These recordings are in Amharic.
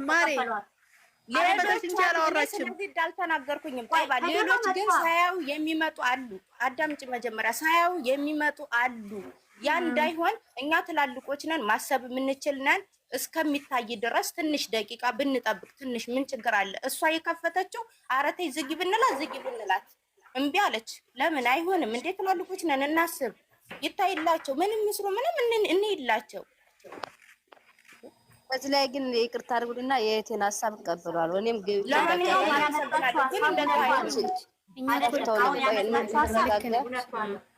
ማሬ ሌሎች ስለዚህ እንዳልተናገርኩኝም ጠይባ ሌሎች ግን ሳያው የሚመጡ አሉ። አዳምጪ መጀመሪያ ሳያው የሚመጡ አሉ። ያ እንዳይሆን እኛ ትላልቆች ነን፣ ማሰብ የምንችል ነን። እስከሚታይ ድረስ ትንሽ ደቂቃ ብንጠብቅ ትንሽ ምን ችግር አለ? እሷ የከፈተችው አረተይ ዝጊ ብንላት እምቢ አለች። ለምን አይሆንም እንዴ? ትላልቆች ነን፣ እናስብ። ይታይላቸው ምንም ምስሩ ምንም እንይላቸው። በዚህ ላይ ግን ይቅርታ አድርጉልኝና የእህቴን ሀሳብ እቀበላለሁ። እኔም ለማንኛውም አመሰግናለሁ። ግን እንደታየው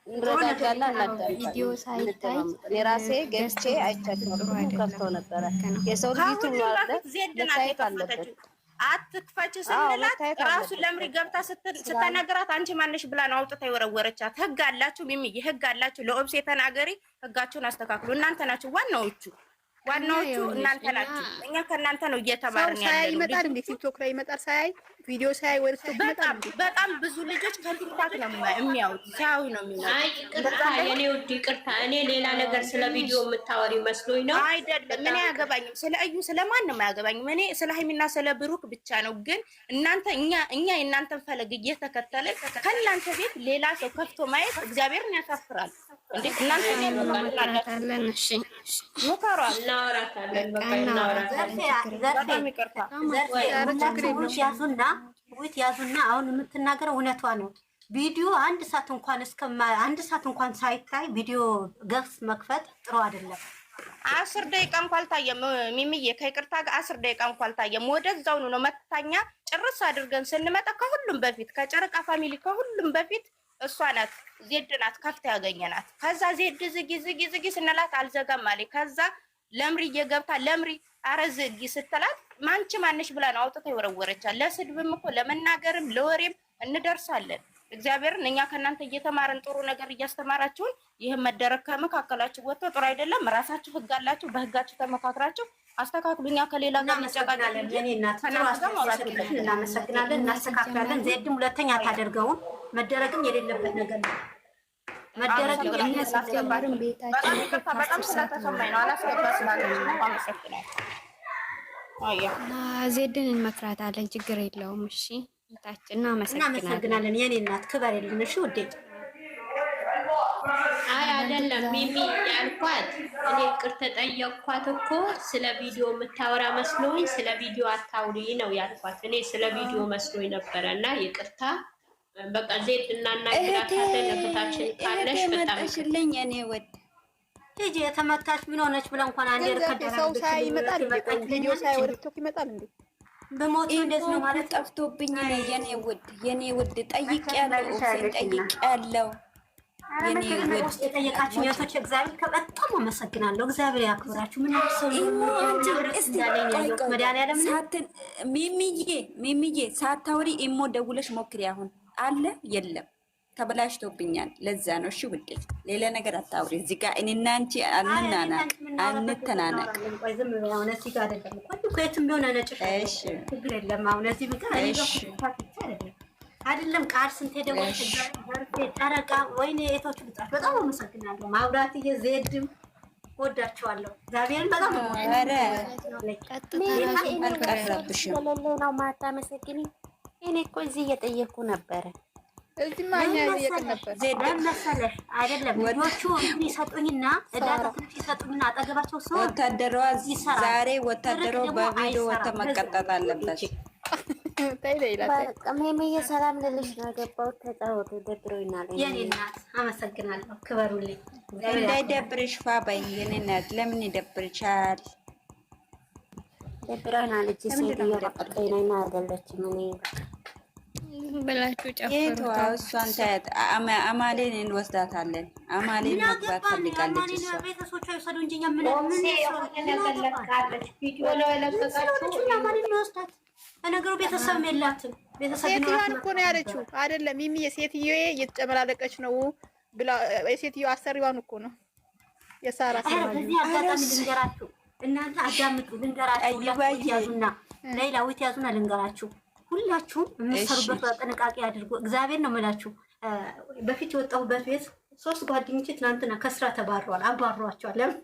እንረዳዳና ቪዲዮ ሳይታይ የራሴ ገብቼ አይቻለሁ። ከፍተው ነበረ የሰው ልጅ መታየት አለበት። አትክፈች ስንላት ራሱ ለምሪ ገብታ ስትነግራት አንቺ ማነሽ ብላ ነው አውጥታ የወረወረቻት። ህግ አላችሁ ሚሚ፣ ህግ አላችሁ። ለኦብሴ ተናገሪ፣ ህጋችሁን አስተካክሉ። እናንተ ናችሁ ዋናዎቹ እናንተ ናችሁ። እኛ ከእናንተ ነው እየተማርን ያለነው። ይመጣል እንዴ ቲክቶክ ላይ ይመጣል ሳያይ ቪዲዮ ሳያይ ወደ ቲክቶክ ይመጣል። በጣም ብዙ ልጆች ከቲክቶክ ነው የሚያዩት፣ ሳያዩ ነው የሚያዩት። አይ ይቅርታ፣ የኔ ውድ ይቅርታ። እኔ ሌላ ነገር ስለ ቪዲዮ የምታወሪ መስሎኝ ነው። አይደለም፣ እኔ አያገባኝም። ስለ እዩ ስለማንም አያገባኝም። እኔ ስለ ሀይሚና ስለ ብሩክ ብቻ ነው። ግን እናንተ እኛ የእናንተን ፈለግ እየተከተለ ከእናንተ ቤት ሌላ ሰው ከፍቶ ማየት እግዚአብሔርን ያሳፍራል። እንዴ እናንተ እናወራታለን። እሺ ሙከራ እናወራታለን። በቃ እናወራታለን። ያዙና አሁን የምትናገረው እውነቷ ነው። ቪዲዮ አንድ ሰዓት እንኳን ሳይታይ ቪዲዮ ገስ መክፈት ጥሩ አይደለም። 10 ደቂቃ እንኳን አልታየም። ሚሚዬ ከይቅርታ ጋር 10 ደቂቃ እንኳን አልታየም። ወደዛው ነው መታኛ ጭርስ አድርገን ስንመጣ ከሁሉም በፊት ከጨረቃ ፋሚሊ ከሁሉም በፊት እሷ ናት፣ ዜድ ናት ከፍታ ያገኘናት። ከዛ ዜድ ዝጊ ስንላት አልዘጋም አለኝ። ከዛ ለምሪ እየገብታ ለምሪ አረ ዝጊ ስትላት ማንቺ ማነሽ ብላ ነው አውጥታ የወረወረቻት። ለስድብም እኮ ለመናገርም ለወሬም እንደርሳለን። እግዚአብሔርን እኛ ከእናንተ እየተማረን ጥሩ ነገር እያስተማራችሁን ይህን መደረግ ከመካከላችሁ ወጥቶ ጥሩ አይደለም። ራሳችሁ ህግ አላችሁ፣ በህጋችሁ ተመካክራችሁ አስተካክሉኛ። ከሌላ ጋር እናመሰግናለን። እናስተካክላለን። ዜድም ሁለተኛ ታደርገውን መደረግም የሌለበት ነገር ነው። መደረግ ያስገባርን ቤታችን በጣም ስለተሰማኝ ነው። ዜድን እንመክራታለን። ችግር የለውም። እሺ ታችን እናመሰግናለን። የኔ እናት ክበር የለን። እሺ ውዴ። አይ አይደለም ሚሚ ያልኳት እኔ ይቅርታ ጠየቅኳት እኮ ስለ ቪዲዮ የምታወራ መስሎኝ ስለ ቪዲዮ አታውሪ ነው ያልኳት። እኔ ስለ ቪዲዮ መስሎኝ ነበረ እና ይቅርታ በቃ ዜድ እናናግራታለን። እህታችን ካለሽ በጣም ሽልኝ እኔ ወድ ልጅ የተመታች ምን ሆነች ብለ እንኳን አንዴ ሰው ሳይ ይመጣል እንዴ? ቪዲዮ ሳይ ወደ ቲክቶክ ይመጣል እንዴ? በሞት እንደዚህ ነው ማለት ጠፍቶብኝ ነው የኔ ውድ ጠይቄያለሁ። የኔ ውድ የጠየቃችሁ የቶች እግዚአብሔር ከበጣም አመሰግናለሁ። እግዚአብሔር ያክብራችሁ። ምን ሰው መድኃኒዓለም ሚሚዬ ሳታውሪ ኢሞ ደውለሽ ሞክሪ። አሁን አለ የለም ተበላሽቶብኛል። ለዛ ነው። እሺ ውዴ ሌላ ነገር አታውሪ። እዚህ ጋር እኔና አንቺ አንተናነቅ። ዝም ብለው አሁን እዚህ ጋር አይደለም እኮ የትም ቢሆን ነጭ ችግር የለም። አሁን እዚህ ብቻ አይደለም ቃል ስንት ደግሞ ጠረቃ ወይኔ የቶች ልጣት በጣም አመሰግናለሁ። ማብራትዬ ዜድም ወዳቸዋለሁ። እግዚአብሔርን በጣም ነው ነው ማታ መሰግኒ። እኔ እኮ እዚህ እየጠየኩ ነበረ። እዚህ ማኛ እየጠየቅን ነበር። ዜድም መሰለህ አይደለም ወዶቹ ይሰጡኝና እዳታ ትንሽ ይሰጡኝና አጠገባቸው ሰው ወታደሯ ዛሬ ወታደሯ በቪዲዮ ወተመቀጣት አለበት። ቀሜሜዬ ሰላም ልልሽ ነው የገባሁት። ተጫወቱ ደብሮኛል። የኔ እናት አመሰግናለሁ። ክበሩልኝ። እንዳይደብርሽ ፋባይ የኔ እናት። ለምን ይደብርሻል? ደብሮኛል። ልጅ ሴትዮ በቀቀይና አይደለችም። እኔ ብላችሁ ጨፍሩ። የቷ እሷን ታያት። አማሌን እንወስዳታለን። አማሌን መግባት ፈልጋለች እሷ። ቤተሰቦቿ ይወሰዱ እንጂ ምን ወስዳት ነገሩ ቤተሰብ የላትም። ቤተሰብ ሴትዮዋን እኮ ነው ያለችው አይደለም ሚሚ። የሴትዮዬ እየተጨመላለቀች ነው ብላ የሴትዮ አሰሪዋን እኮ ነው የሳራ ሰራ። በዚህ አጋጣሚ ልንገራችሁ እናንተ አዳምጡ። ልንገራችሁ ያዙና ሌላዊት ያዙና ልንገራችሁ። ሁላችሁም የምትሰሩበት ጥንቃቄ አድርጉ። እግዚአብሔር ነው የምላችሁ። በፊት የወጣሁበት ቤት 3 ጓደኞቼ ትናንትና ከስራ ተባረዋል። አባሯቸዋል። ለምን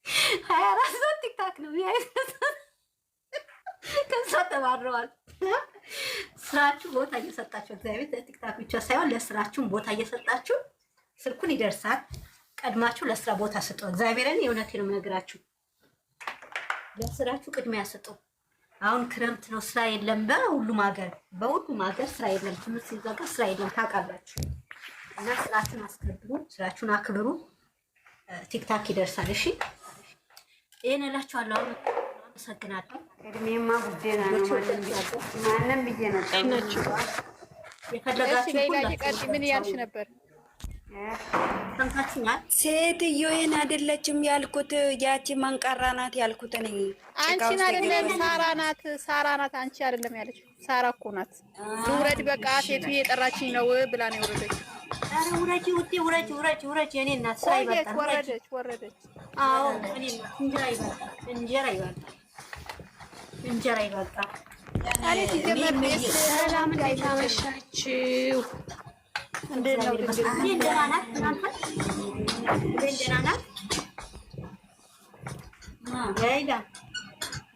24 ሰዓት ቲክታክ ነው ከዛ ተባረዋል። ስራችሁ ቦታ እየሰጣችሁ እግዚአብሔር ለቲክታክ ብቻ ሳይሆን ለስራችሁም ቦታ እየሰጣችሁ ስልኩን ይደርሳል። ቀድማችሁ ለስራ ቦታ ስጡ። እግዚአብሔርን የእውነቴን ነው የምነግራችሁ። ለስራችሁ ቅድሚያ ስጡ። አሁን ክረምት ነው፣ ስራ የለም። በሁሉም ሀገር ስራ የለም። ትምህርት ሲዘጋ ስራ የለም ታውቃላችሁ። እና ስራችሁን አስከብሩ፣ ስራችሁን አክብሩ። ቲክታክ ይደርሳል። እሺ ይሄን እላችኋለሁ። አመሰግናለሁ። እድሜማ ጉዴና ነው። ማንም ብዬ ነው የፈለጋችሁ ሁሉ ምን ያልሽ ነበር? ሰምታችኛል። ሴትዮዬን አይደለችም ያልኩት፣ ያቺ መንቀራ ናት ያልኩት እኔ። አንቺን አይደለም ሳራ ናት፣ ሳራ ናት። አንቺ አይደለም ያለችው፣ ሳራ እኮ ናት። ውረድ በቃ ሴቱ የጠራችኝ ነው ብላ ነው የወረደች። አረ ውረጂ ውዴ፣ ውረጂ። እኔ እናት ስራ ይበቃል። ወረደች። አዎ እኔ እናት እንጀራ ይበቃል። አሬ ሲጀመር ሰላም እንዴት አመሻችሁ? እንዴት ነው? ደህና ናት። ደህና ናት። ወይዳ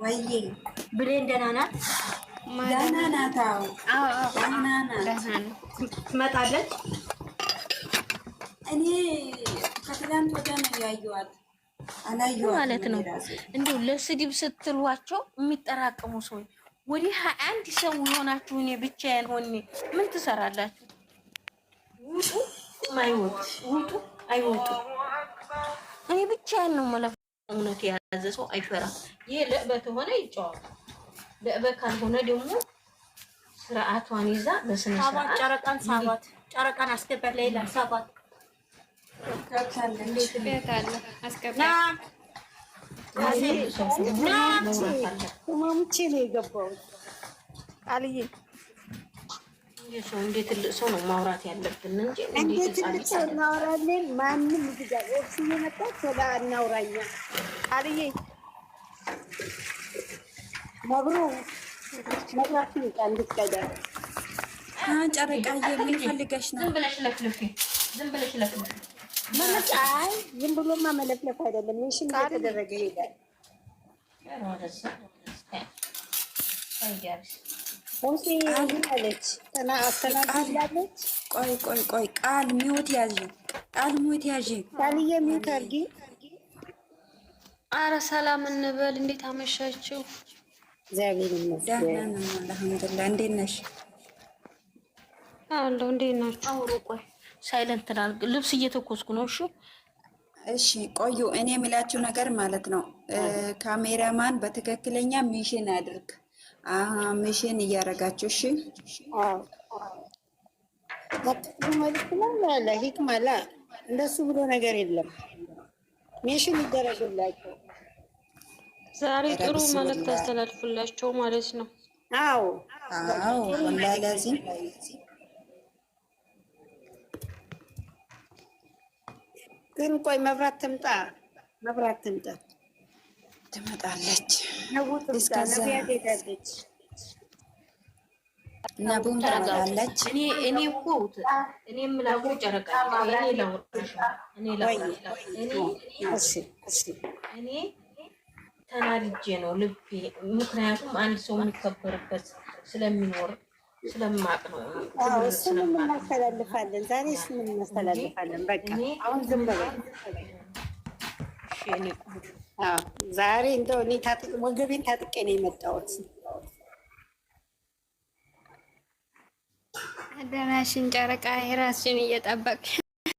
ወይዬ ብሌን ደህና ናት። ደህና ናት። አዎ ደህና ናት። ትመጣለች። እኔ ከትላንት ወዲያ ነው ያየኋት፣ አላየኋትም ማለት ነው። እንዲሁ ለስድብ ስትሏቸው የሚጠራቀሙ ሰው ወዲህ 21 ሰው የሆናችሁ እኔ ብቻዬን ሆኜ ምን ትሰራላችሁ? ውጡ አይወጡ። እኔ ብቻዬን ነው ማለት እውነት የያዘ ሰው አይፈራም። ይሄ ለዕበት ሆነ ይጫወታል። ለዕበት ካልሆነ ደግሞ ስርዓቷን ይዛ በስነ ስርዓት ጨረቃን አስገባት። ሌላ ሳባት ማሙቼ ነው የገባሁት። ቃልዬ ሰው እንደ ትልቅ ሰው ነው ማውራት ያለብን እንጂ እንደ ትልቅ ሰው እናወራለን። ማንም ይግዛል። እሱ እየመጣ ሰላ እናውራኛ። ቃልዬ መብራቱ እንድትቀዳ ጨረቃዬ ምን ፈልገሽ ነው? ዝም ብለሽ ለፍልፊ። አይ ዝም ብሎማ መለፍለፍ አይደለም። ምንሽን እየተደረገ ይሄዳል። ሆሴ አለች አስተናግዳለች። ቆይ ቃል ሚውት ያዥ፣ ቃልዬ ሚውት አድርጊ። አረ ሰላም እንበል። እንዴት አመሻችሁ? እግዚአብሔር ይመስገን ደህና ነን አልሐምዱሊላህ። እንዴት ነሽ? አለሁ። እንዴት ናችሁ? አውሩ። ቆይ ሳይለንት ናልግ ልብስ እየተኮስኩ ነው። እሺ ቆዩ። እኔ የሚላችሁ ነገር ማለት ነው፣ ካሜራማን በትክክለኛ ሚሽን አድርግ። ሚሽን እያረጋችሁ እሺ። ሂክማላ እንደሱ ብሎ ነገር የለም። ሚሽን ይደረግላቸው። ዛሬ ጥሩ ማለት ታስተላልፉላቸው ማለት ነው። አዎ ለዚህ ግን ቆይ መብራት ትምጣ ትመጣለች። እስከዛ ነቡም ትመጣለች። እኔ እኮ እኔ የምላችሁ ጨረቃ እኔ ተናድጄ ነው ልቤ። ምክንያቱም አንድ ሰው የሚከበርበት ስለሚኖር ስለማቅ ነው። እሱን እናስተላልፋለን። ዛሬ እሱን እናስተላልፋለን። በቃ አሁን ዝም በለው። ዛሬ እንደው እኔ ወገቤን ታጥቄ ነው የመጣሁት። ደህናሽን ጨረቃ የራስሽን እየጠበቅሽ